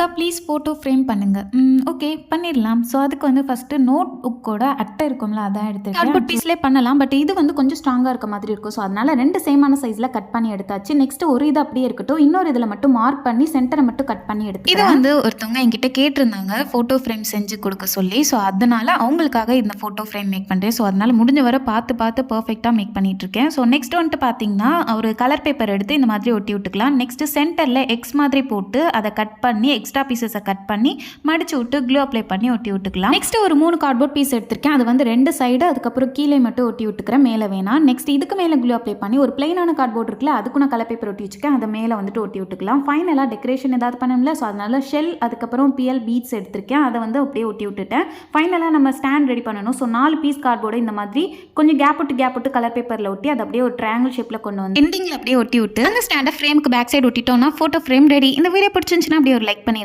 அக்கா please photo frame பண்ணுங்க. Okay பண்ணிடலாம். ஸோ அதுக்கு வந்து ஃபஸ்ட்டு நோட் புக்கோட அட்டை இருக்கும்ல அதான் எடுத்துருக்கேன். கார்ட்போர்ட் பீஸ்லேயே பண்ணலாம். பட் இது வந்து கொஞ்சம் ஸ்ட்ராங்காக இருக்க மாதிரி இருக்கும். ஸோ அதனால் 2 சேமான சைஸில் கட் பண்ணி எடுத்தாச்சு. நெக்ஸ்ட்டு ஒரு இது அப்படியே இருக்கட்டும். இன்னொரு இதில் மட்டும் மார்க் பண்ணி சென்டரை மட்டும் கட் பண்ணி எடுத்து இது வந்து ஒருத்தவங்க என்கிட்ட கேட்டிருந்தாங்க ஃபோட்டோ ஃப்ரேம் செஞ்சு கொடுக்க சொல்லி. ஸோ அதனால் அவங்களுக்காக இந்த ஃபோட்டோ ஃப்ரேம் மேக் பண்ணுறேன். ஸோ அதனால் முடிஞ்ச வரை பார்த்து பர்ஃபெக்டாக மேக் பண்ணிகிட்ருக்கேன். ஸோ நெக்ஸ்ட் வந்துட்டு பார்த்தீங்கன்னா ஒரு கலர் பேப்பர் எடுத்து இந்த மாதிரி ஒட்டி விட்டுக்கலாம். நெக்ஸ்ட்டு சென்டரில் எக்ஸ் மாதிரி போட்டு அதை கட் பண்ணி எக்ஸ்ட்ரா பீசஸை கட் பண்ணி மடிச்சு விட்டு க்ளூ அப்ளை பண்ணி ஒட்டி விட்டுக்கலாம். நெக்ஸ்ட் ஒரு 3 கார்ட்போர்ட் பீஸ் எடுத்திருக்கேன். அது வந்து 2 சைடு அதுக்கப்புறம் கீழே மட்டும் ஒட்டி விட்டுக்கிறேன், மேலே வேணாம். நெக்ஸ்ட் இதுக்கு மேலே க்ளூ அப்ளை பண்ணி ஒரு பிளைனான கார்ட்போர்ட் இருக்குல்ல அதுக்கு நான் கலர் பேப்பர் ஒட்டி வச்சுக்கேன். அதை மேலே வந்துட்டு ஒட்டி விட்டுக்கலாம். ஃபைனலாக டெக்கரேஷன் ஏதாவது பண்ணணும்ல, ஸோ அதனால ஷெல் அதுக்கப்புறம் பிஎல் பீட்ஸ் எடுத்திருக்கேன். அதை வந்து அப்படியே ஒட்டி விட்டுட்டேன். ஃபைனலாக நம்ம ஸ்டாண்ட் ரெடி பண்ணணும். ஸோ 4 பீஸ் கார்ட்போர்டு இந்த மாதிரி கொஞ்சம் கேப் விட்டு கலர் பேப்பரில் ஒட்டி அதை அப்படியே ஒரு ட்ரையாங்கிள் ஷேப்பில் கொண்டு வந்து எண்டிங்கில் அப்படியே ஒட்டி விட்டு அந்த ஸ்டாண்டை ஃப்ரேமுக்கு பேக் சைடு ஒட்டிட்டோம்னா ஃபோட்டோ ஃப்ரேம் ரெடி. இந்த வீடியோ பிடிச்சிருந்துச்சுன்னா அப்படியே ஒரு லைக் பண்ணிடுங்க.